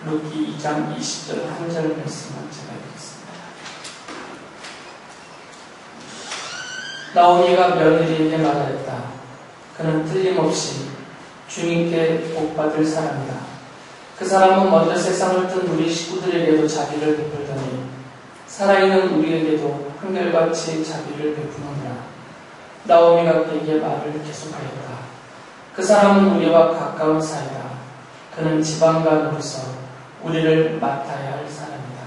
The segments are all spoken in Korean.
룻기 2장 20절 한 절 말씀을 제가 읽겠습니다. 나오미가 며느리에게 말하였다. 그는 틀림없이 주님께 복받을 사람이다. 그 사람은 먼저 세상을 뜬 우리 식구들에게도 자비를 베풀더니 살아있는 우리에게도 한결같이 자비를 베푸느니라. 나오미가 그에게 말을 계속하였다. 그 사람은 우리와 가까운 사이다. 그는 지방간으로서 우리를 맡아야 할 사람이다.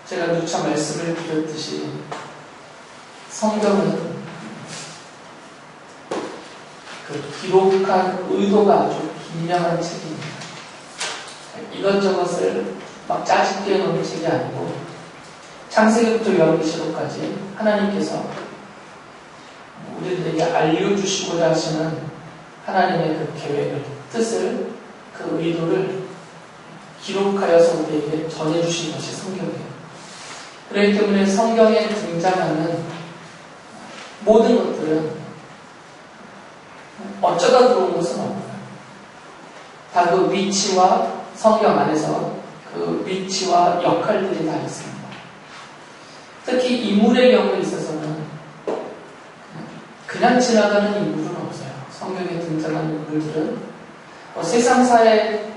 제가 누차 말씀을 드렸듯이 성경은 그 기록한 의도가 아주 분명한 책입니다. 이것저것을 막 짜집게 해놓은 책이 아니고 창세기부터 요한계시록까지 하나님께서 우리들에게 알려주시고자 하시는 하나님의 그 계획을, 뜻을, 그 의도를 기록하여서 우리에게 전해주신 것이 성경이에요. 그렇기 때문에 성경에 등장하는 모든 것들은 어쩌다 들어온 것은 없고요. 다 그 위치와 성경 안에서 그 위치와 역할들이 다 있습니다. 특히 인물의 경우에 있어서는 그냥 지나가는 인물은 없어요. 성경에 등장하는 인물들은 세상사의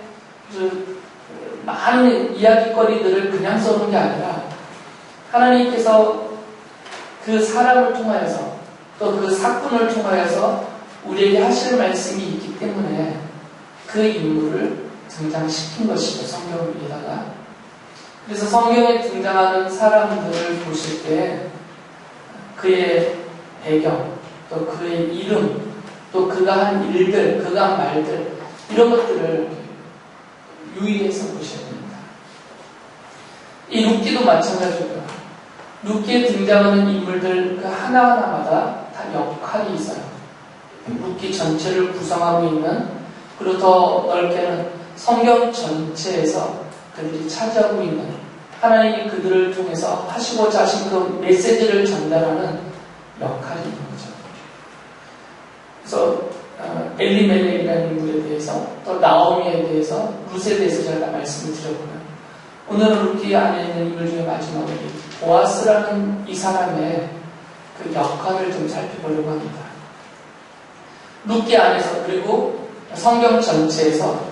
많은 이야기거리들을 그냥 써놓은 게 아니라 하나님께서 그 사람을 통하여서 또 그 사건을 통하여서 우리에게 하실 말씀이 있기 때문에 그 인물을 등장시킨 것이죠. 성경 위에다가. 그래서 성경에 등장하는 사람들을 보실 때 그의 배경, 또 그의 이름, 또 그가 한 일들, 그가 한 말들, 이런 것들을 유의해서 보셔야 됩니다. 이 룻기도 마찬가지고요. 룻기에 등장하는 인물들 그 하나하나마다 다 역할이 있어요. 룻기 전체를 구성하고 있는, 그리고 더 넓게는 성경 전체에서 그들이 차지하고 있는, 하나님이 그들을 통해서 하시고자 하신 그 메시지를 전달하는 역할이 있는 거죠. 그래서 엘리멜렉이라는 인물에 대해서, 또 나오미에 대해서, 룻에 대해서 제가 말씀을 드렸고요. 오늘은 룻기 안에 있는 인물 중에 마지막으로 보아스라는 이 사람의 그 역할을 좀 살펴보려고 합니다. 룻기 안에서, 그리고 성경 전체에서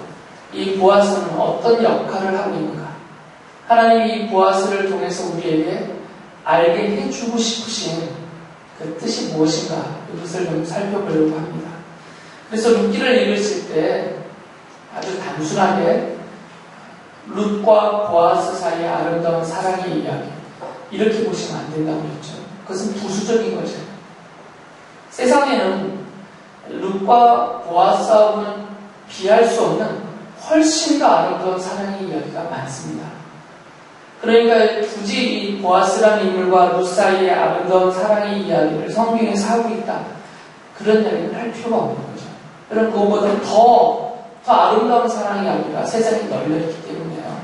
이 보아스는 어떤 역할을 하고 있는가? 하나님이 이 보아스를 통해서 우리에게 알게 해주고 싶으신 그 뜻이 무엇인가? 이것을 좀 살펴보려고 합니다. 그래서 룻기를 읽으실 때 아주 단순하게 룻과 보아스 사이의 아름다운 사랑의 이야기, 이렇게 보시면 안 된다고 했죠. 그것은 부수적인 거죠. 세상에는 룻과 보아스하고는 비할 수 없는 훨씬 더 아름다운 사랑의 이야기가 많습니다. 그러니까 굳이 이 보아스라는 인물과 룻 사이의 아름다운 사랑의 이야기를 성경에서 하고 있다, 그런 이야기를 할 필요가 없는 거죠. 그럼 그것보다 더 아름다운 사랑의 이야기가 세상에 널려있기 때문이에요.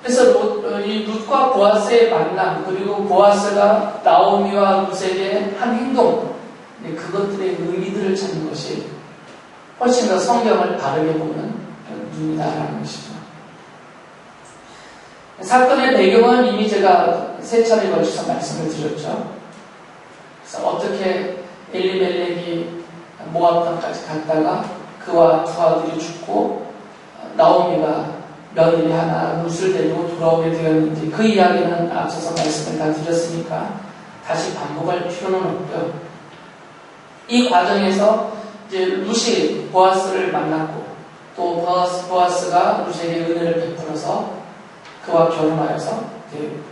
그래서 이 룻과 보아스의 만남, 그리고 보아스가 나오미와 룻에게 한 행동, 그것들의 의미들을 찾는 것이 훨씬 더 성경을 바르게 보는 눈이다라는 것이죠. 사건의 배경은 이미 제가 세 차례에 걸쳐서 말씀을 드렸죠. 그래서 어떻게 엘리멜렉이 모압 땅까지 갔다가 그와 두 아들이 죽고 나오미가 며느리 하나 룻을 데리고 돌아오게 되었는지, 그 이야기는 앞서서 말씀을 다 드렸으니까 다시 반복할 필요는 없고요. 이 과정에서 이제 룻이 보아스를 만났고, 또 보아스가 룻에게 은혜를 베풀어서 그와 결혼하여서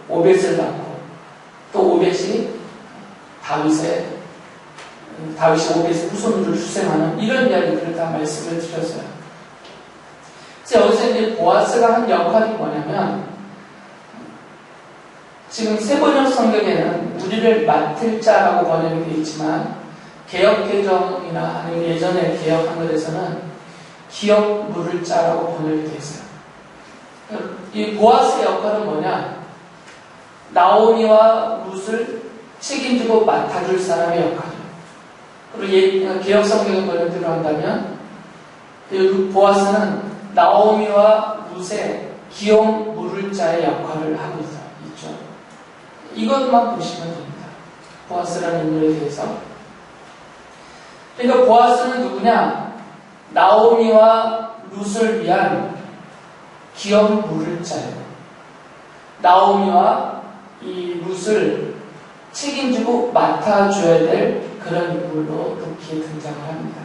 오벳을 낳고, 또 오벳이 다윗이 오벳의 후손들을 출생하는 이런 이야기들을 다 말씀을 드렸어요. 그래서 여기서 이제 보아스가 한 역할이 뭐냐면, 지금 세번역 성경에는 우리를 맡을 자라고 번역이 되어 있지만, 개역개정이나 아니면 예전에 개역한 것에서는 기억 물을 자라고 번역이 되어 있어요. 이 보아스의 역할은 뭐냐? 나오미와 룻을 책임지고 맡아줄 사람의 역할이에요. 그리고 개혁 성경의 번역대로 한다면 그 보아스는 나오미와 룻의 기업 물을 자의 역할을 하고 있죠. 이것만 보시면 됩니다. 보아스라는 인물에 대해서. 그러니까 보아스는 누구냐? 나오미와 룻을 위한 기업 물을 자예요. 나오미와 이 룻을 책임지고 맡아줘야 될 그런 인물로 이렇게 등장을 합니다.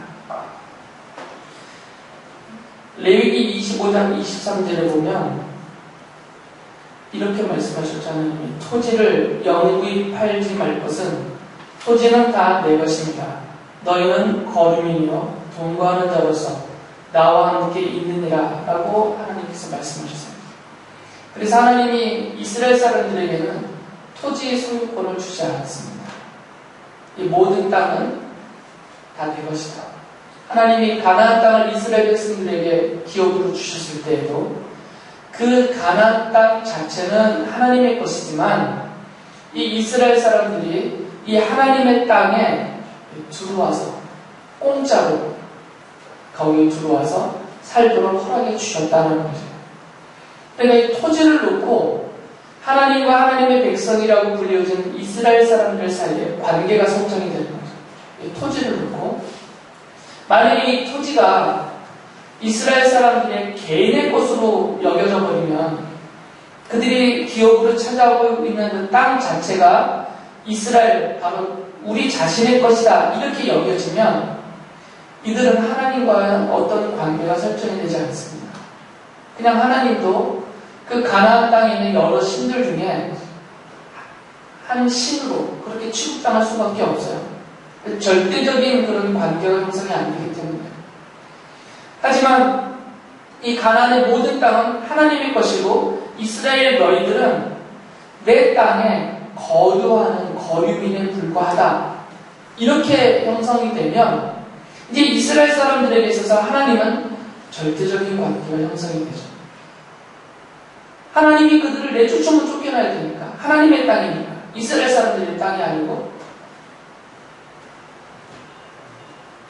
레위기 25장 23절에 보면 이렇게 말씀하셨잖아요. 토지를 영구히 팔지 말 것은 토지는 다 내 것입니다. 너희는 거류민이요 동거하는 자로서 나와 함께 있느니라 라고 하나님께서 말씀하셨어요. 그래서 하나님이 이스라엘 사람들에게는 토지의 소유권을 주지 않았습니다. 이 모든 땅은 다 내 것이다. 하나님이 가나안 땅을 이스라엘 백성들에게 기업으로 주셨을 때에도 그 가나안 땅 자체는 하나님의 것이지만 이 이스라엘 사람들이 이 하나님의 땅에 들어와서 공짜로 거기에 들어와서 살도록 허락해 주셨다는 거죠. 그러니까 이 토지를 놓고 하나님과 하나님의 백성이라고 불려진 이스라엘 사람들 사이에 관계가 설정이 되는 거죠. 이 토지를 놓고 만약에 이 토지가 이스라엘 사람들의 개인의 것으로 여겨져 버리면 그들이 기업으로 찾아오고 있는 그 땅 자체가 이스라엘, 바로 우리 자신의 것이다 이렇게 여겨지면 이들은 하나님과의 어떤 관계가 설정이 되지 않습니다. 그냥 하나님도 그 가나안 땅에 있는 여러 신들 중에 한 신으로 그렇게 취급당할 수밖에 없어요. 절대적인 그런 관계가 형성이 안 되기 때문에. 하지만 이 가나안의 모든 땅은 하나님의 것이고 이스라엘 너희들은 내 땅에 거류하는 거류민에 불과하다. 이렇게 형성이 되면 이제 이스라엘 사람들에게 있어서 하나님은 절대적인 관계가 형성이 되죠. 하나님이 그들을 내쫓으면 쫓겨나야 되니까. 하나님의 땅이니까. 이스라엘 사람들의 땅이 아니고.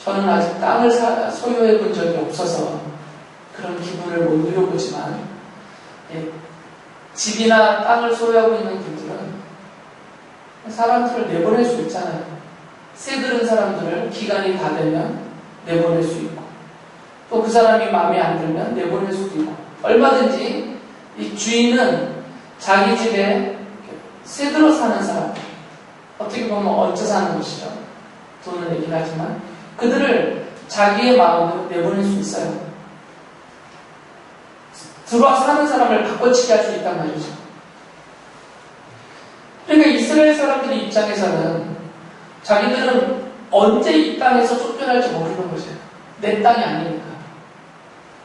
저는 아직 땅을 소유해 본 적이 없어서 그런 기분을 못 누려보지만 집이나 땅을 소유하고 있는 분들은 사람들을 내보낼 수 있잖아요. 새들은 사람들을 기간이 다 되면 내보낼 수 있고 또 그 사람이 마음에 안 들면 내보낼 수도 있고 얼마든지 이 주인은 자기 집에 새들어 사는 사람 어떻게 보면 얹혀 사는 것이죠. 돈을 내긴 하지만 그들을 자기의 마음으로 내보낼 수 있어요. 들어와 사는 사람을 바꿔치기 할 수 있단 말이죠. 그러니까 이스라엘 사람들의 입장에서는 자기들은 언제 이 땅에서 쫓겨날지 모르는 거죠. 내 땅이 아니니까.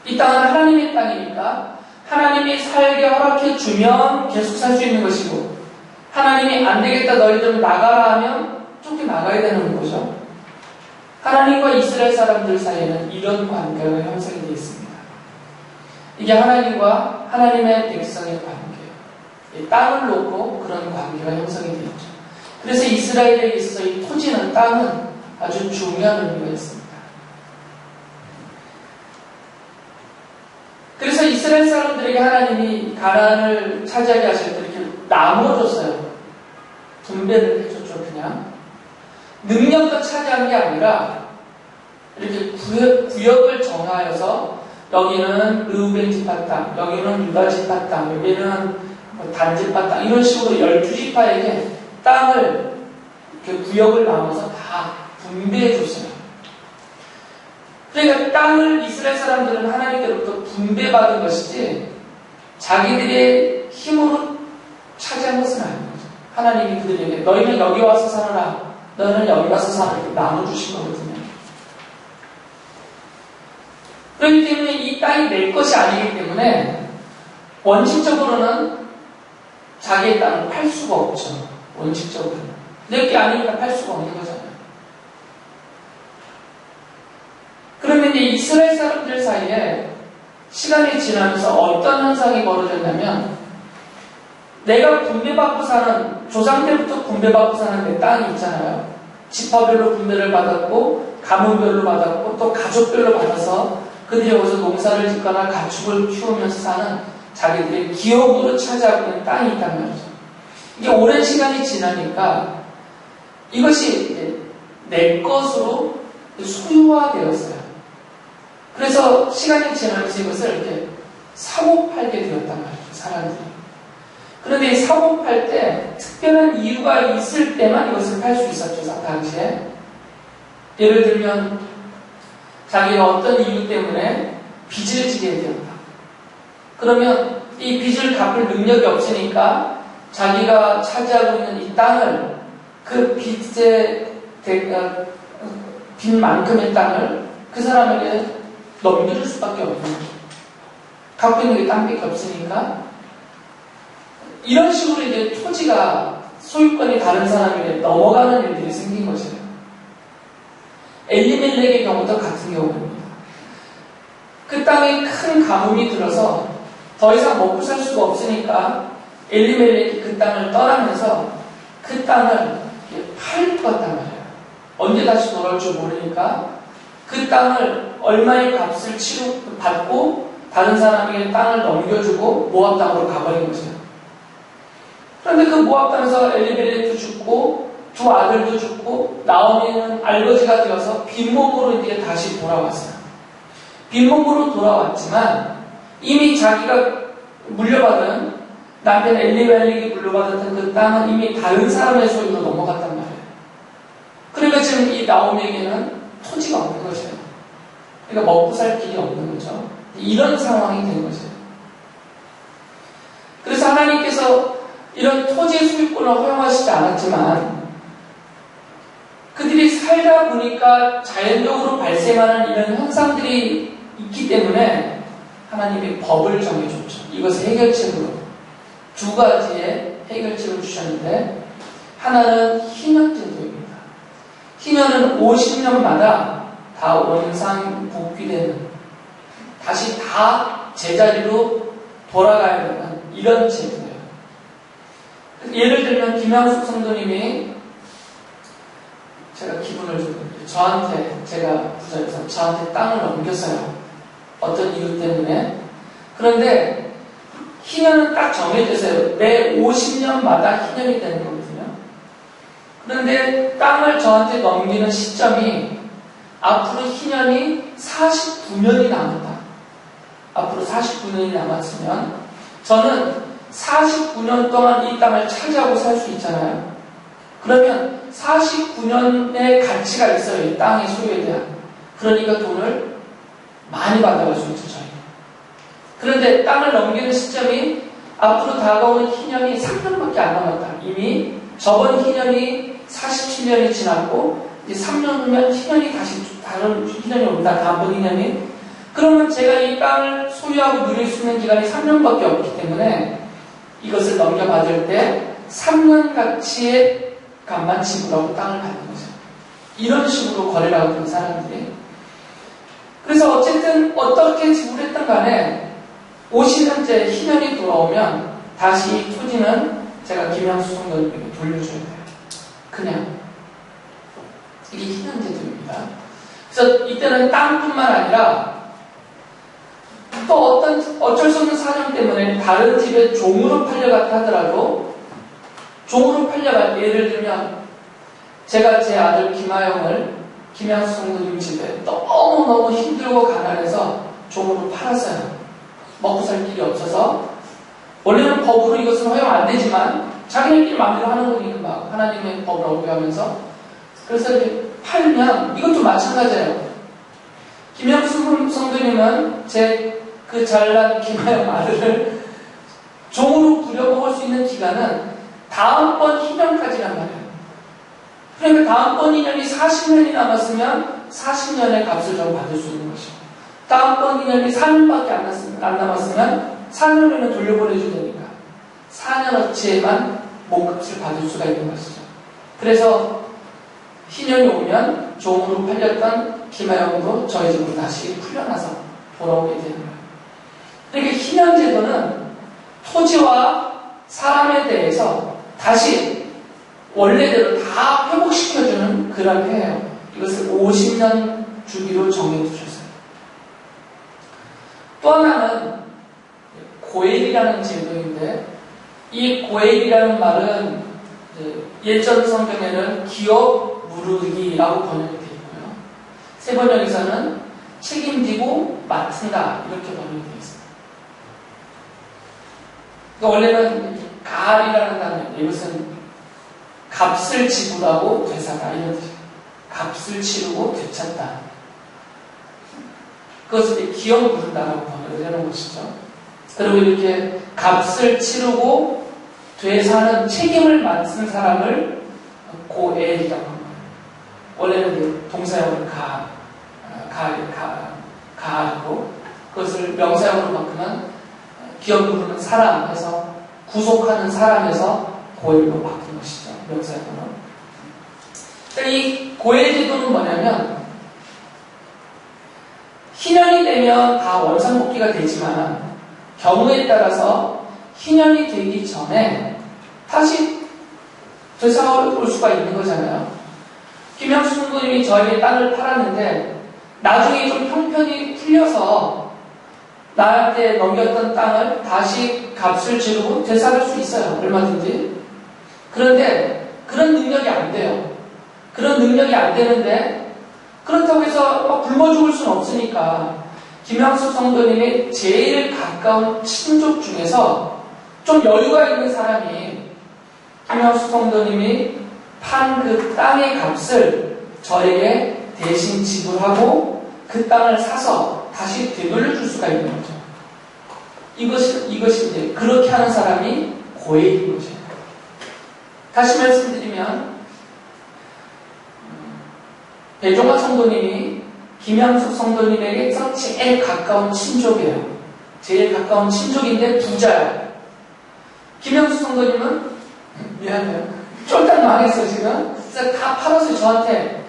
이 땅은 하나님의 땅이니까 하나님이 살게 허락해 주면 계속 살 수 있는 것이고 하나님이 안 되겠다 너희들 나가라 하면 쫓겨나가야 되는 거죠. 하나님과 이스라엘 사람들 사이에는 이런 관계가 형성이 되어 있습니다. 이게 하나님과 하나님의 백성의 관계예요. 땅을 놓고 그런 관계가 형성이 되어 있죠. 그래서 이스라엘에 있어서 이 토지는 땅은 아주 중요한 의미가 있습니다. 그래서 이스라엘 사람들에게 하나님이 가나안을 차지하게 하실 때 이렇게 나눠줬어요. 분배를 해줬죠. 그냥 능력도 차지한 게 아니라 이렇게 구역을 정하여서 여기는 르우벤 지파 땅, 여기는 유다 지파 땅, 여기는 단지파 땅 이런 식으로 12지파에게 땅을 이렇게 구역을 나눠서 다 분배해 줬어요. 그러니까 땅을 이스라엘 사람들은 하나님께로부터 분배받은 것이지 자기들의 힘으로 차지한 것은 아닌 거죠. 하나님이 그들에게 너희는 여기 와서 살아라, 너희는 여기 와서 살아라 이렇게 나눠주신 거거든요. 그렇기 때문에 이 땅이 내 것이 아니기 때문에 원칙적으로는 자기의 땅을 팔 수가 없죠. 원칙적으로는. 내 게 아니니까 팔 수가 없는 거잖아요. 그러면 이제 이스라엘 사람들 사이에 시간이 지나면서 어떤 현상이 벌어졌냐면 내가 분배받고 사는, 조상 때부터 분배받고 사는 내 땅이 있잖아요. 지파별로 분배를 받았고 가문별로 받았고 또 가족별로 받아서 그들이 여기서 농사를 짓거나 가축을 키우면서 사는 자기들의 기업으로 차지하고 있는 땅이 있단 말이죠. 이게 오랜 시간이 지나니까 이것이 이제 내 것으로 소유화되었어요. 그래서 시간이 지나면서 이것을 이렇게 사고 팔게 되었단 말이죠, 사람들이. 그런데 이 사고 팔 때 특별한 이유가 있을 때만 이것을 팔 수 있었죠, 당시에. 예를 들면 자기가 어떤 이유 때문에 빚을 지게 되었다. 그러면 이 빚을 갚을 능력이 없으니까 자기가 차지하고 있는 이 땅을 그 빚만큼의 땅을 그 사람에게 넘겨줄 수밖에 없는 거죠. 갖고 있는 게 땅밖에 없으니까 이런 식으로 이제 토지가 소유권이 다른 사람에게 넘어가는 일들이 생긴 것이에요. 엘리멜렉의 경우도 같은 경우입니다. 그 땅에 큰 가뭄이 들어서 더 이상 먹고 살 수가 없으니까 엘리멜렉이 그 땅을 떠나면서 그 땅을 팔 것 같단 말이에요. 언제 다시 돌아올 줄 모르니까 그 땅을 얼마의 값을 받고 다른 사람에게 땅을 넘겨주고 모압 땅으로 가버린 거죠. 그런데 그 모압 땅에서 엘리멜렉도 죽고 두 아들도 죽고 나오미는 알거지가 되어서 빈몸으로 이제 다시 돌아왔어요. 빈몸으로 돌아왔지만 이미 자기가 물려받은 남편 엘리멜렉이 물려받았던 그 땅은 이미 다른 사람의 소유로 넘어갔단 말이에요. 그러니까 지금 이 나오미에게는 토지가 없는 거죠. 그러니까 먹고 살 길이 없는 거죠. 이런 상황이 된 거죠. 그래서 하나님께서 이런 토지 소유권을 허용하시지 않았지만 그들이 살다 보니까 자연적으로 발생하는 이런 현상들이 있기 때문에 하나님이 법을 정해줬죠. 이것을 해결책으로 두 가지의 해결책을 주셨는데 하나는 희년제도입니다. 희년은 50년마다 다 원상 복귀되는 다시 다 제자리로 돌아가야 되는 이런 제도예요. 예를 들면 김양숙 성도님이 제가 기분을 좀 제가 부자여서 저한테 땅을 넘겼어요. 어떤 이유 때문에. 그런데 희년은 딱 정해져서요. 매 50년마다 희년이 되는 거거든요. 그런데 땅을 저한테 넘기는 시점이 앞으로 희년이 49년이 남았다. 앞으로 49년이 남았으면 저는 49년 동안 이 땅을 차지하고 살 수 있잖아요. 그러면 49년의 가치가 있어요. 이 땅의 소유에 대한. 그러니까 돈을 많이 받아갈 수 있죠, 저희. 그런데 땅을 넘기는 시점이 앞으로 다가오는 희년이 3년밖에 안 남았다. 이미 저번 희년이 47년이 지났고 이제 3년 후면 희년이 다시 다른 희년이 옵니다. 다음번 희년이. 그러면 제가 이 땅을 소유하고 누릴 수 있는 기간이 3년밖에 없기 때문에 이것을 넘겨받을 때 3년 가치의 값만 지불하고 땅을 받는 거죠. 이런 식으로 거래를 하고 있는 사람들이. 그래서 어쨌든 어떻게 지불했든 간에 50년째 희년이 돌아오면 다시 이 토지는 제가 김양수 성도님에게 돌려줘야 돼요. 그냥. 이게 희년제도입니다. 그래서 이때는 땅뿐만 아니라 또 어쩔 수 없는 사정 때문에 다른 집에 종으로 팔려갔다 하더라도 종으로 팔려갈 예를 들면 제가 제 아들 김하영을 김양수 성도님 집에 너무너무 힘들고 가난해서 종으로 팔았어요. 먹고 살 길이 없어서 원래는 법으로 이것은 허용 안 되지만 자기네끼리 마음대로 하는 거니까 막 하나님의 법을 어겨가면서 그래서 이렇게 팔면 이것도 마찬가지예요. 김양수 성도님은 제 그 잘난 김하영 아들을 종으로 부려먹을 수 있는 기간은 다음번 희년까지란 말이에요. 그러니까 다음번 희년이 40년이 남았으면 40년의 값을 좀 받을 수 있는 것이고 다음번 희년이 4년밖에 안 남았으면 4년 후에는 돌려보내줘야 되니까 4년어치에만 몸값을 받을 수가 있는 것이죠. 그래서 희년이 오면 종으로 팔렸던 김하영도 저희 집으로 다시 풀려나서 돌아오게 되는 거예요. 그러니까 희년제도는 토지와 사람에 대해서 다시 원래대로 다 회복시켜주는 그렇게 해요. 이것을 50년 주기로 정해두셨어요. 또 하나는 고엘이라는 제도인데, 이 고엘이라는 말은 예전 성경에는 기업 무르기라고 번역이 되어 있고요. 세 번역에서는 책임지고 맡은다 이렇게 번역이 되어 있습니다. 그러니까 원래는 가알이라는 단어인데 이것은 값을 지불하고 되사다 이런 뜻이에요. 값을 치르고 되찾다. 그것을 기업 무른다라고 번역을 해놓은 것이죠. 그리고 이렇게 값을 치르고 되사는 책임을 맡은 사람을 고엘이라고 합니다. 원래는 동사형을 가알이고 그것을 명사형으로 바꾸면 기업 부르는 사람에서 구속하는 사람에서 고엘로 바뀐 것이죠. 명사형으로. 이 고엘 제도는 뭐냐면 희년이 되면 다 원상복귀가 되지만 경우에 따라서 희년이 되기 전에 다시 되살아올 수가 있는 거잖아요. 김영수 성도님이 저에게 땅을 팔았는데 나중에 좀 형편이 풀려서 나한테 넘겼던 땅을 다시 값을 지르고 되살릴 수 있어요. 얼마든지. 그런데 그런 능력이 안 돼요. 그런 능력이 안 되는데 그렇다고 해서 막 굶어 죽을 수는 없으니까 김영수 성도님의 제일 가까운 친족 중에서 좀 여유가 있는 사람이 김영수 성도님이 판 그 땅의 값을 저에게 대신 지불하고 그 땅을 사서 다시 되돌려 줄 수가 있는 거죠. 이것이 이제 그렇게 하는 사람이 고엘인 거죠. 다시 말씀드리면 배종화 성도님이 김양숙 성도님에게 제일 가까운 친족이에요. 제일 가까운 친족인데 부자예요. 김양숙 성도님은 미안해요. 쫄딱 망했어요 지금. 진짜 다 팔았어요 저한테.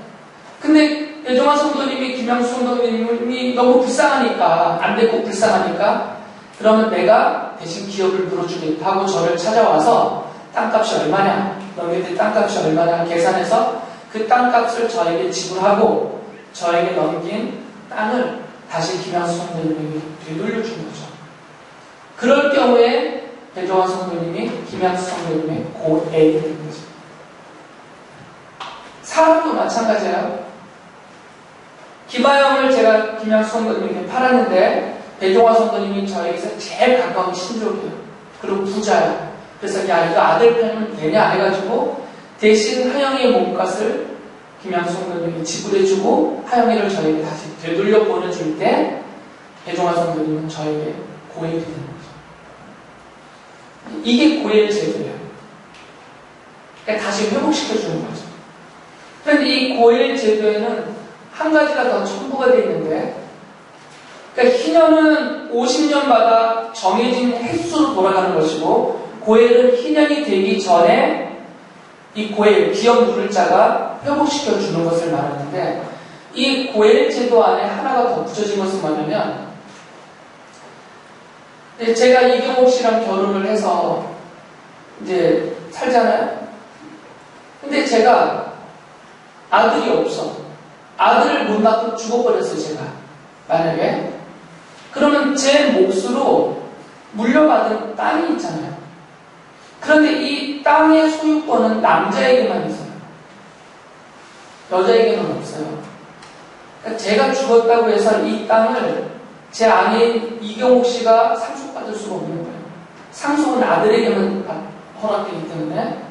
근데 배종화 성도님이 김양숙 성도님이 너무 불쌍하니까 안 됐고 불쌍하니까 그러면 내가 대신 기업을 물어주겠다 하고 저를 찾아와서 땅값이 얼마냐 너희들 땅값이 얼마냐 계산해서 그 땅값을 저에게 지불하고 저에게 넘긴 땅을 다시 김양수 성도님에게 되돌려준 거죠. 그럴 경우에 배종환 성도님이 김양수 성도님의 고엘이 되는 거죠. 사람도 마찬가지예요. 기바형을 제가 김양수 성도님에게 팔았는데 배종환 성도님이 저에게서 제일 가까운 친족이에요. 그리고 부자예요. 그래서 야 이거 아들 팔면 되냐 해가지고 대신 하영이의 몸값을 김양수 성도님이 지불해주고 하영이를 저에게 다시 되돌려 보내줄 때 배종환 성도님은 저에게 고엘이 되는 거죠. 이게 고엘 제도예요. 그러니까 다시 회복시켜주는 거죠. 그런데 이 고엘 제도에는 한 가지가 더 첨부가 되어 있는데 그러니까 희년은 50년마다 정해진 횟수로 돌아가는 것이고 고엘은 희년이 되기 전에 이 고엘, 기업 누를 자가 회복시켜 주는 것을 말하는데 이 고엘 제도 안에 하나가 더 붙여진 것은 뭐냐면 제가 이경옥 씨랑 결혼을 해서 이제 살잖아요. 근데 제가 아들이 없어. 아들을 못 낳고 죽어버렸어요, 제가. 만약에. 그러면 제 몫으로 물려받은 땅이 있잖아요. 그런데 이 땅의 소유권은 남자에게만 있어요. 여자에게는 없어요. 그러니까 제가 죽었다고 해서 이 땅을 제 아내인 이경옥 씨가 상속받을 수가 없는 거예요. 상속은 아들에게만 허락되기 때문에.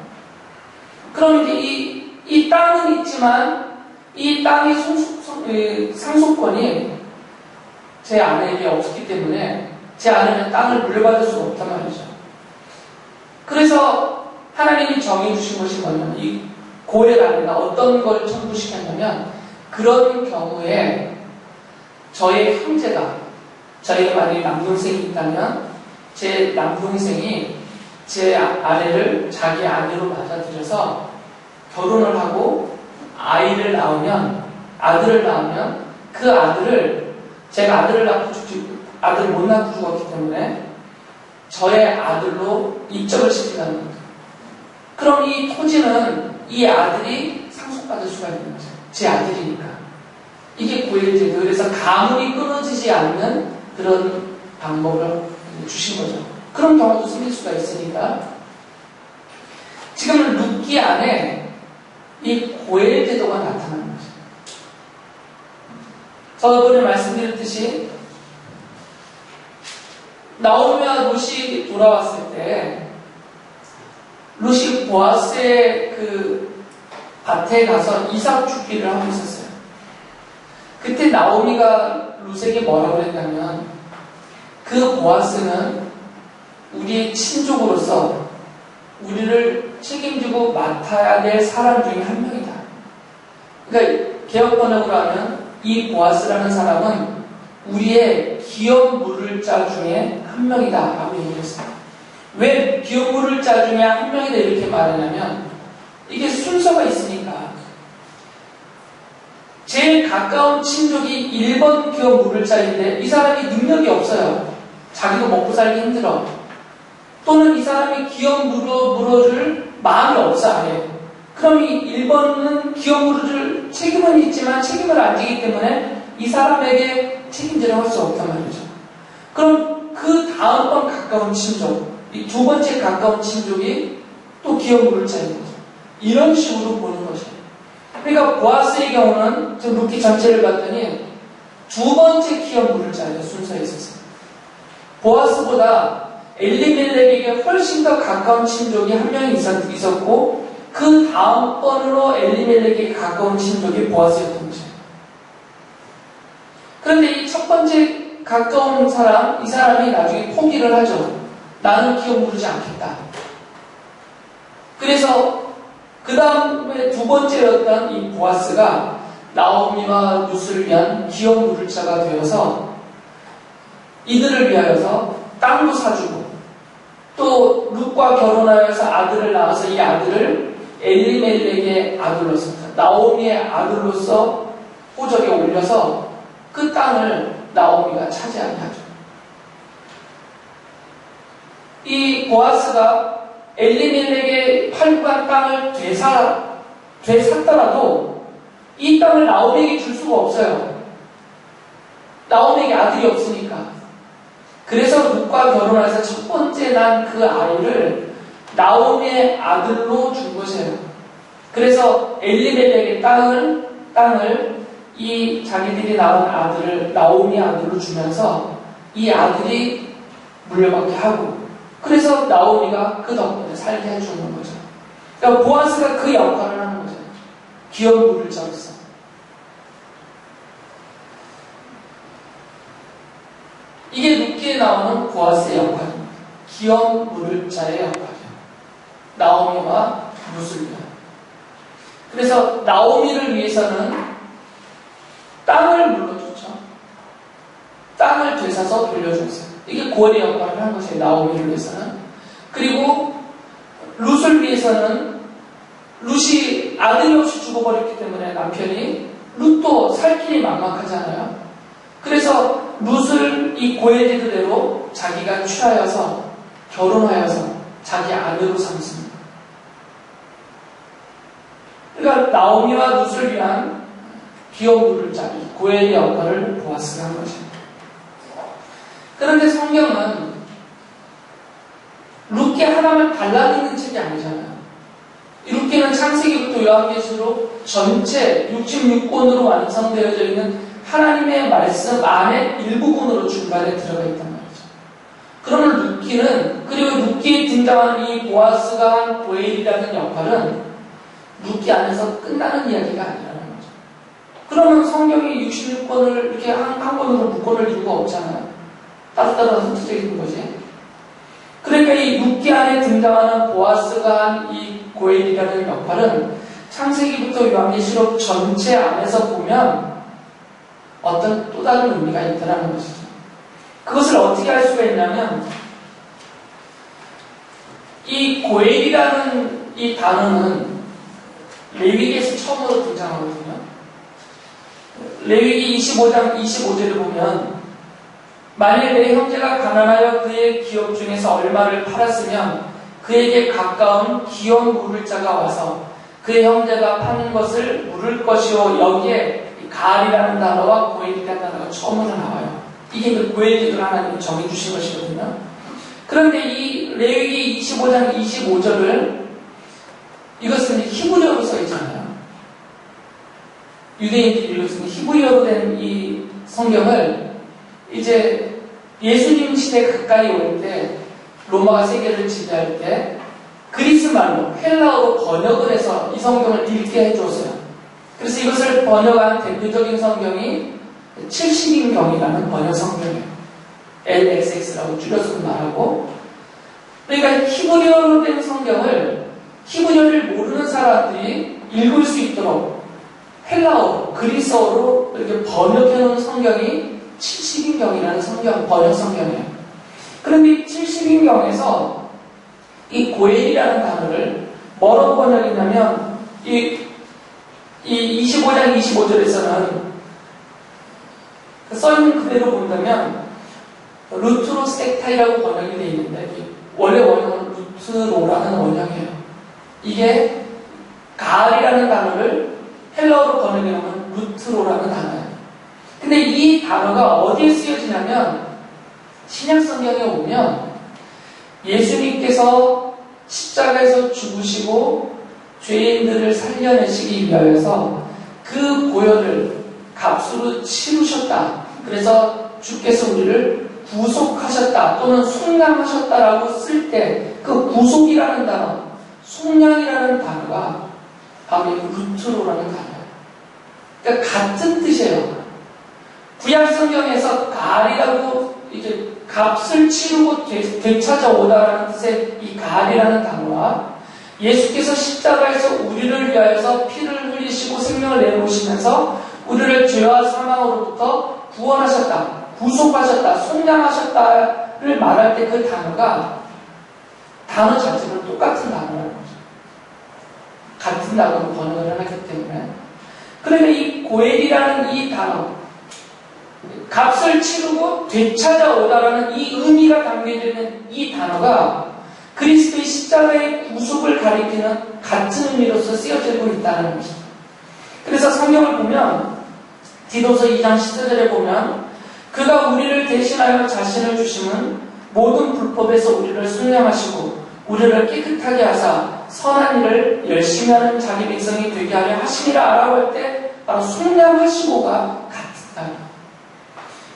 그럼 이제 이 땅은 있지만 이 땅의 상속권이 제 아내에게 없기 때문에 제 아내는 땅을 물려받을 수가 없단 말이죠. 그래서 하나님이 정해주신 것이 뭐냐면 이 고엘 안에가 어떤 걸 첨부시켰냐면 그런 경우에 저의 형제가 저희가 만약에 남동생이 있다면 제 남동생이 제 아내를 자기 아내로 맞아들여서 결혼을 하고 아이를 낳으면 아들을 낳으면 그 아들을 제가 아들을 못 낳고 죽었기 때문에 저의 아들로 입적을 시키는 거예요. 그럼 이 토지는 이 아들이 상속받을 수가 있는 거죠. 제 아들이니까. 이게 고엘제도. 그래서 가문이 끊어지지 않는 그런 방법을 주신 거죠. 그런 경우도 생길 수가 있으니까 지금 룻기 안에 이 고엘제도가 나타나는 거죠. 저번에 말씀드렸듯이 나오미와 룻이 돌아왔을 때 룻이 보아스의 그 밭에 가서 이삭 주기를 하고 있었어요. 그때 나오미가 룻에게 뭐라고 했냐면 그 보아스는 우리의 친족으로서 우리를 책임지고 맡아야 될 사람 중에 한 명이다. 그러니까 개혁 번역으로 하면 이 보아스라는 사람은 우리의 기업 물을 자 중에 한 명이다 라고 얘기했어요. 왜 기업 물을 자 중에 한 명이다 이렇게 말하냐면 이게 순서가 있으니까 제일 가까운 친족이 1번 기업 물을 자인데 이 사람이 능력이 없어요. 자기도 먹고 살기 힘들어. 또는 이 사람이 기업 물어줄 마음이 없어 아예. 그럼 이 1번은 기업 물어줄 책임은 있지만 책임을 안 지기 때문에 이 사람에게 책임질을 할 수 없단 말이죠. 그럼 그 다음번 가까운 친족, 이 두 번째 가까운 친족이 또 기업 물을 자인 거죠. 이런 식으로 보는 거죠. 그러니까 보아스의 경우는 지금 룻기 전체를 봤더니 두 번째 기업 물을 자예요. 순서에 있어서. 보아스보다 엘리멜렉에게 훨씬 더 가까운 친족이 한 명이 있었고 그 다음번으로 엘리멜렉에게 가까운 친족이 보아스였던 거죠. 그런데 이 첫 번째 가까운 사람, 이 사람이 나중에 포기를 하죠. 나는 기업 물지 않겠다. 그래서 그 다음에 두 번째였던 이 보아스가 나오미와 룻을 위한 기업 물을 자가 되어서 이들을 위하여서 땅도 사주고 또 룻과 결혼하여서 아들을 낳아서 이 아들을 엘리멜렉의 아들로서 나오미의 아들로서 호적에 올려서 그 땅을 나오미가 차지하게 하죠. 이 보아스가 엘리멜렉의 팔구한 땅을 되샀더라도 이 땅을 나오미에게 줄 수가 없어요. 나오미에게 아들이 없으니까. 그래서 룻과 결혼해서 첫 번째 난 그 아이를 나오미의 아들로 준 것이에요. 그래서 엘리멜렉의 땅을 이 자기들이 낳은 아들을 나오미 아들로 주면서 이 아들이 물려받게 하고 그래서 나오미가 그 덕분에 살게 해주는 거죠. 그러니까 보아스가 그 역할을 하는 거죠. 기업 물을 자로서. 이게 룻기에 나오는 보아스의 역할입니다. 기업 물을 자의 역할이에요. 나오미와 룻을 위한. 그래서 나오미를 위해서는 땅을 물러줬죠. 땅을 되사서 돌려줬어요. 이게 고엘의 역할을 한 것이에요. 나오미를 위해서는. 그리고 룻을 위해서는 룻이 아들이 없이 죽어버렸기 때문에 남편이 룻도 살 길이 막막하잖아요. 그래서 룻을 이 고엘 제도대로 자기가 취하여서 결혼하여서 자기 아내로 삼습니다. 그러니까 나오미와 룻을 위한 기업 물을 자 고엘의 역할을 보아스가 한 것입니다. 그런데 성경은 룻기 하나만 달라붙는 책이 아니잖아요. 룻기는 창세기부터 요한계시록 전체 66권으로 완성되어져 있는 하나님의 말씀 안에 일부분으로 중간에 들어가 있단 말이죠. 그러면 룻기는 그리고 룻기에 등장하는 이 보아스가 한 고엘이라는 역할은 룻기 안에서 끝나는 이야기가 아니라는 거죠. 그러면 성경이 66권을 이렇게 한 권으로 묶어놓을 이유가 없잖아요. 따로따로 흩어져 있는 거지. 그러니까 이 룻기 안에 등장하는 보아스가 한 이 고엘이라는 역할은 창세기부터 요한계시록 전체 안에서 보면 어떤 또 다른 의미가 있다는 것이죠. 그것을 어떻게 알 수가 있냐면 이 고엘이라는 이 단어는 레위기에서 처음으로 등장하거든요. 레위기 25장 25절을 보면 만일 내 형제가 가난하여 그의 기업 중에서 얼마를 팔았으면 그에게 가까운 기업 물을 자가 와서 그의 형제가 파는 것을 물을 것이요. 여기에 가알이라는 단어와 고엘이라는 단어가 처음으로 나와요. 이게 그 고엘기도를 하나님이 정해주신 것이거든요. 그런데 이 레위기 25장 25절을 이것은 히브리어로 써 있잖아요. 유대인들이 읽었으니 히브리어로 된 이 성경을 이제 예수님 시대 가까이 올 때 로마가 세계를 지배할 때 그리스 말로 헬라어로 번역을 해서 이 성경을 읽게 해줬어요. 그래서 이것을 번역한 대표적인 성경이 70인경이라는 번역 성경이에요. LXX라고 줄여서 말하고, 그러니까 히브리어로 된 성경을 히브리어를 모르는 사람들이 읽을 수 있도록 헬라어, 그리스어로 이렇게 번역해 놓은 성경이 70인경이라는 성경, 번역 성경이에요. 그런데 70인경에서 이 고엘이라는 단어를 뭐로 번역했냐면 이 25장 25절에서는 써있는 그대로 본다면 루트로 스텍타이라고 번역이 되어 있는데 원래 원형은 루트로라는 원형이에요. 이게 가알이라는 단어를 헬라어로 번역해놓으면 루트로라는 단어예요. 근데 이 단어가 어디에 쓰여지냐면 신약성경에 오면 예수님께서 십자가에서 죽으시고 죄인들을 살려내시기 위하여서 그 보혈을 값으로 치르셨다. 그래서 주께서 우리를 구속하셨다 또는 속량하셨다라고 쓸 때 그 구속이라는 단어, 속량이라는 단어가 바로 루트로라는 단어예요. 그러니까 같은 뜻이에요. 구약 성경에서 가알이라고 이제 값을 치르고 되찾아오다라는 뜻의 이 가알이라는 단어와 예수께서 십자가에서 우리를 위하여서 피를 흘리시고 생명을 내놓으시면서 우리를 죄와 사망으로부터 구원하셨다, 구속하셨다, 속량하셨다를 말할 때 그 단어가 단어 자체는 똑같은 단어라는 거죠. 같은 단어로 번역을 해놨기 때문에. 그러면 이 고엘이라는 이 단어, 값을 치르고 되찾아오다라는 이 의미가 담겨져 있는 이 단어가 그리스도의 십자가의 구속을 가리키는 같은 의미로서 쓰여지고 있다는 것입니다. 그래서 성경을 보면 디도서 2장 14절에 보면 그가 우리를 대신하여 자신을 주심은 모든 불법에서 우리를 속량하시고 우리를 깨끗하게 하사 선한 일을 열심히 하는 자기 백성이 되게 하려 하심이라 라고 할 때 바로 속량하시고가 같다.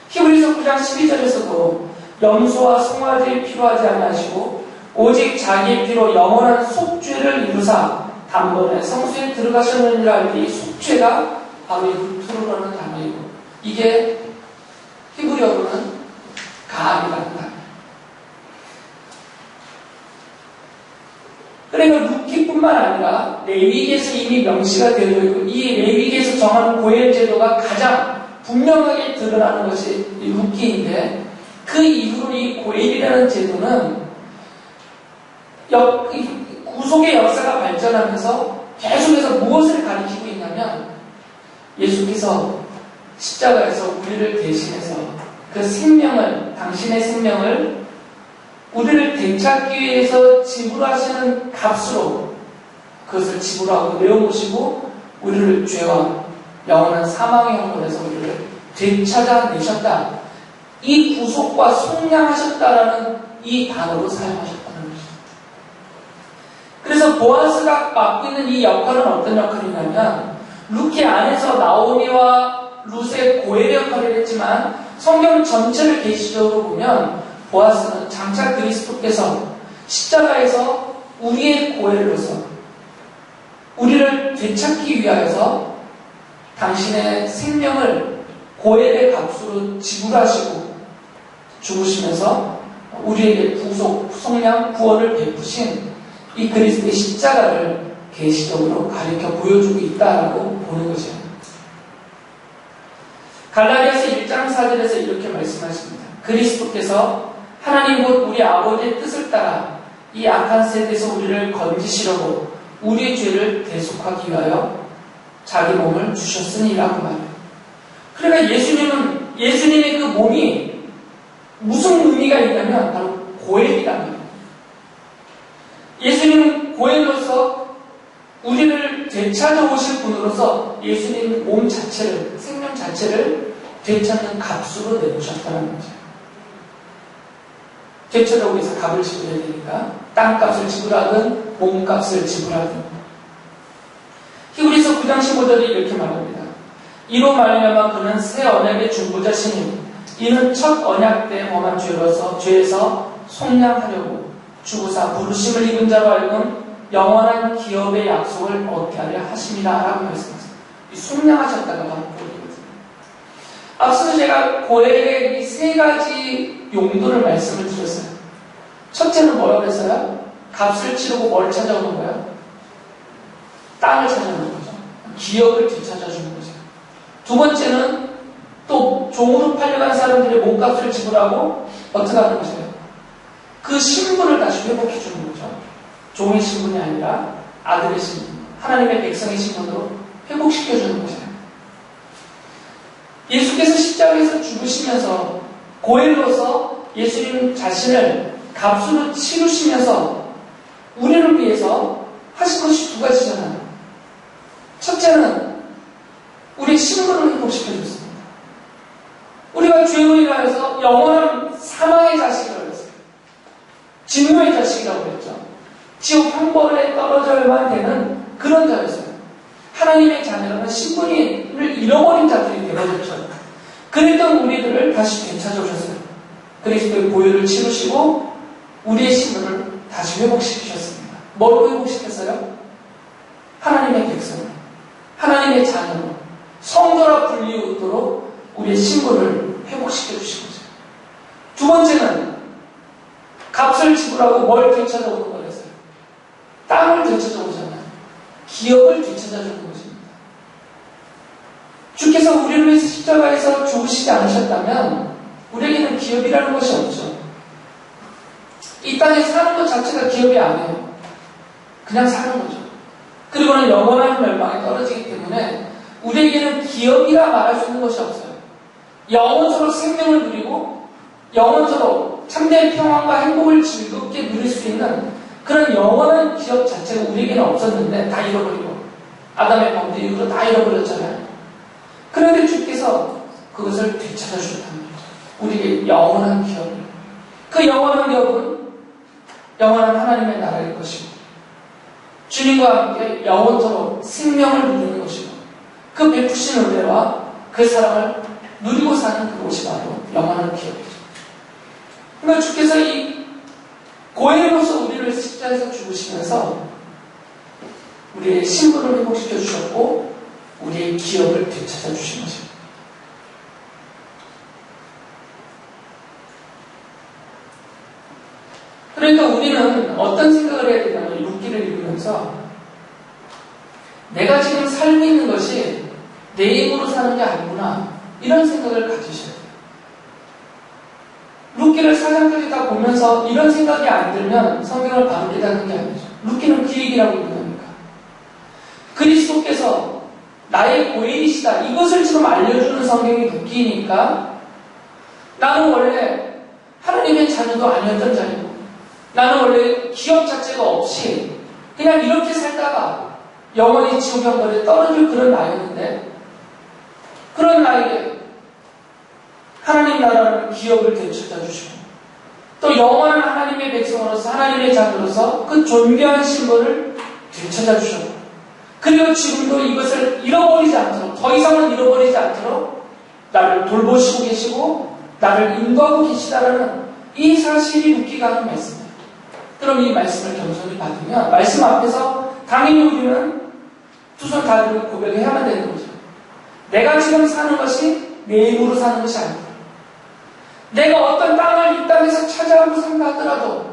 히브리서 9장 12절에서도 염소와 송아지의 피로 하지 아니하시고 오직 자기의 피로 영원한 속죄를 이루사 단번에 성수에 들어가셨느니라 할 때 이 속죄가 바로 이 루트로라는 단어이고 이게 히브리어로는 가알이라는 단어예요. 그러니까 루키뿐만 아니라 레위기에서 이미 명시가 되어 있고 이 레위기에서 정한 고엘 제도가 가장 분명하게 드러나는 것이 이 루키인데 그 이후로 이 고엘이라는 제도는 구속의 역사가 발전하면서 계속해서 무엇을 가리키고 있냐면 예수께서 십자가에서 우리를 대신해서 그 생명을, 당신의 생명을 우리를 되찾기 위해서 지불하시는 값으로 그것을 지불하고 내어놓으시고 우리를 죄와 영원한 사망의 형벌에서 우리를 되찾아내셨다. 이 구속과 속량하셨다라는 이 단어로 사용하셨다는 것입니다. 그래서 보아스가 맡고 있는 이 역할은 어떤 역할이냐면 루키 안에서 나오미와 룻의 고엘 역할을 했지만 성경 전체를 계시적으로 보면 보아스는 장차 그리스도께서 십자가에서 우리의 고엘로서 우리를 되찾기 위하여서 당신의 생명을 고엘의 값으로 지불하시고 죽으시면서 우리에게 구속, 속량, 구원을 베푸신 이 그리스도의 십자가를 계시적으로 가리켜 보여주고 있다라고 보는 것이에요. 갈라디아서 1장 4절에서 이렇게 말씀하십니다. 그리스도께서 하나님 곧 우리 아버지의 뜻을 따라 이 악한 세대에서 우리를 건지시려고 우리의 죄를 대속하기 위하여 자기 몸을 주셨으니라고 말해요. 그러니까 예수님의 그 몸이 무슨 의미가 있냐면 바로 고엘이라는 거예요. 예수님은 고엘로서 우리를 되찾아오실 분으로서 예수님 몸 자체를, 생명 자체를 되찾는 값으로 내놓으셨다는 거죠. 되찾아오기 위해서 값을 지불해야 되니까 땅값을 지불하든 몸값을 지불하든. 히브리서 9장 15절이 이렇게 말합니다. 이로 말미암아 그는 새 언약의 중보자시니 이는 첫 언약 때 범한 죄에서 속량하려고 주구사 부르심을 입은 자로 하여금 영원한 기업의 약속을 얻게 하려 하심이라 라고 말씀하셨습니다. 이 속량하셨다가 바로 그거거든요. 앞서 제가 고엘의 이 세 가지 용도를 말씀을 드렸어요. 첫째는 뭐라고 했어요? 값을 치르고 뭘 찾아오는 거예요? 땅을 찾아오는 거죠. 기업을 되찾아주는 거죠. 두 번째는 또 종으로 팔려간 사람들의 몸값을 지불하고 어떻게 하는 것이에요? 그 신분을 다시 회복해 주는 거죠. 종의 신분이 아니라 아들의 신분, 하나님의 백성의 신분으로 회복시켜 주는 거죠. 예수께서 십자가에서 죽으시면서 고엘로서 예수님 자신을 값으로 치르시면서 우리를 위해서 하신 것이 두 가지잖아요. 첫째는 우리의 신분을 회복시켜 줬습니다. 우리가 죄로 인하여서 영원한 사망의 자식이라고 했어요. 진노의 자식이라고 했죠. 지옥 형벌에 떨어져야만 되는 그런 자였어요. 하나님의 자녀라는 신분을 잃어버린 자들이 되어졌죠. 그랬던 우리들을 다시 되찾아 오셨어요. 그리스도의 보혈을 치르시고 우리의 신분을 다시 회복시키셨습니다. 뭐로 회복시켰어요? 하나님의 백성을, 하나님의 자녀로, 성도라 불리우도록 우리의 신분을 회복시켜 주신 거죠. 두 번째는 값을 지불하고 뭘 되찾아오는 거였어요? 땅을 되찾아오잖아요. 기업을 되찾아주는 것입니다. 주께서 우리를 위해서 십자가에서 죽으시지 않으셨다면 우리에게는 기업이라는 것이 없죠. 이 땅에 사는 것 자체가 기업이 아니에요. 그냥 사는 거죠. 그리고는 영원한 멸망에 떨어지기 때문에 우리에게는 기업이라 말할 수 있는 것이 없어요. 영원토록 생명을 누리고 영원토록 참된 평안과 행복을 즐겁게 누릴 수 있는 그런 영원한 기업 자체가 우리에게는 없었는데 다 잃어버리고 아담의 범죄 이후로 다 잃어버렸잖아요. 그런데 주께서 그것을 되찾아 주셨다는 거죠. 우리에게 영원한 기업을. 그 영원한 기업은 영원한 하나님의 나라일 것이고 주님과 함께 영원토록 생명을 누리는 것이고 그 베푸신 은혜와 그 사랑을 누리고 사는 그것이 바로 영원한 기업이죠. 그러니까 주께서 이 고행으로서 우리를 십자가에서 죽으시면서 우리의 신분을 회복시켜 주셨고 우리의 기업을 되찾아 주신 것입니다. 그러니까 우리는 어떤 생각을 해야 되냐면 룻기를 읽으면서 내가 지금 살고 있는 것이 내 힘으로 사는 게 아니구나 이런 생각을 가지셔야 돼요. 룻기를 4장까지 다 보면서 이런 생각이 안 들면 성경을 바로 깨닫는 게 아니죠. 룻기는 그 얘기라고 읽으니까 그리스도께서 나의 고인이시다 이것을 지금 알려주는 성경이 룻기니까 나는 원래 하나님의 자녀도 아니었던 자이고 나는 원래 기업 자체가 없이 그냥 이렇게 살다가 영원히 지옥 형벌에 떨어질 그런 나였는데 그런 나에게 하나님 나라는 기업을 되찾아 주시고 또 영원한 하나님의 백성으로서 하나님의 자녀로서 그 존귀한 신분을 되찾아 주셨고 그리고 지금도 이것을 잃어버리지 않도록 더 이상은 잃어버리지 않도록 나를 돌보시고 계시고 나를 인도하고 계시다라는 이 사실이 룻기가 하는 말씀이에요. 그럼 이 말씀을 겸손히 받으면 말씀 앞에서 당연히 우리는 두 손 다 들고 고백해야만 되는 거죠. 내가 지금 사는 것이 내 힘으로 사는 것이 아니다. 내가 어떤 땅을 이 땅에서 찾아오고 산다 하더라도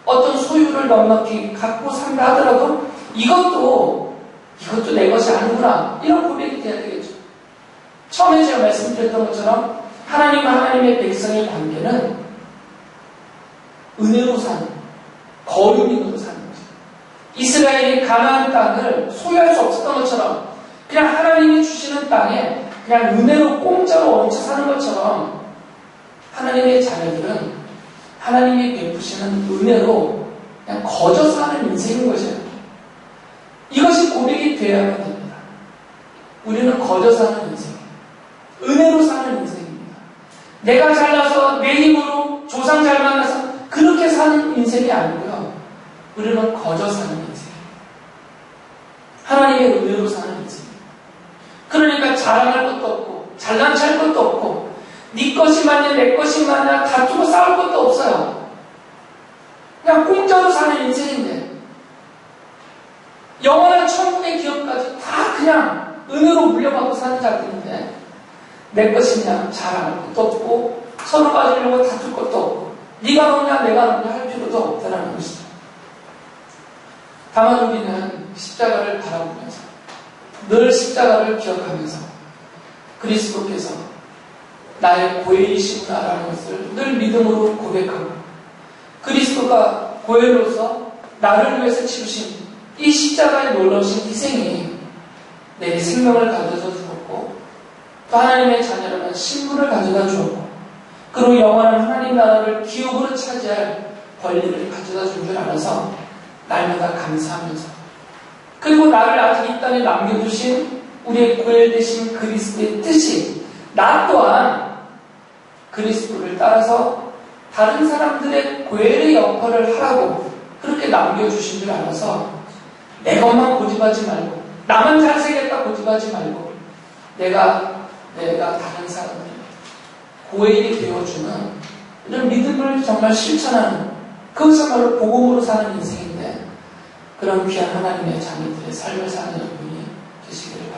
어떤 소유를 넉넉히 갖고 산다 하더라도 이것도 내 것이 아니구나 이런 고백이 돼야 되겠죠. 처음에 제가 말씀드렸던 것처럼 하나님과 하나님의 백성의 관계는 은혜로 사는 거룩인으로 사는 거죠. 이스라엘이 가나안 땅을 소유할 수 없었던 것처럼 그냥 하나님이 주시는 땅에 그냥 은혜로 공짜로 얹혀 사는 것처럼 하나님의 자녀들은 하나님이 베푸시는 은혜로 그냥 거저 사는 인생인 것이에요. 이것이 고백이 되어야만 됩니다. 우리는 거저 사는 인생, 은혜로 사는 인생입니다. 내가 잘나서 내 힘으로 조상 잘 만나서 그렇게 사는 인생이 아니고요. 우리는 거저 사는 인생, 하나님의 은혜로 사는 인생. 그러니까 자랑할 것도 없고 잘난 체할 것도 없고 네 것이 맞냐 내 것이 맞냐 다투고 싸울 것도 없어요. 그냥 공짜로 사는 인생인데 영원한 천국의 기업까지 다 그냥 은혜로 물려받고 사는 자들인데 내 것이냐 자랑할 것도 없고 서로 가지려고 다툴 것도 없고 네가 높냐 내가 높냐 할 필요도 없다는 것이죠. 다만 우리는 십자가를 바라보면서 늘 십자가를 기억하면서 그리스도께서 나의 고엘이시구나라는 것을 늘 믿음으로 고백하고 그리스도가 고엘로서 나를 위해서 치르신 이 십자가의 놀라우신 희생이 내 생명을 가져다 주었고 또 하나님의 자녀라면 신분을 가져다 주었고 그리고 영원한 하나님 나라를 기업으로 차지할 권리를 가져다 준 줄 알아서 날마다 감사하면서 그리고 나를 아직 이 땅에 남겨두신 우리의 고엘 되신 그리스도의 뜻이 나 또한 그리스도를 따라서 다른 사람들의 고엘의 역할을 하라고 그렇게 남겨주신 줄 알아서 내 것만 고집하지 말고 나만 잘생겼다 고집하지 말고 내가 다른 사람들 고엘이 되어주는 이런 믿음을 정말 실천하는 그것이야말로 복음으로 사는 인생인데 그런 귀한 하나님의 자녀들의 삶을 사는 여러분이 되시기를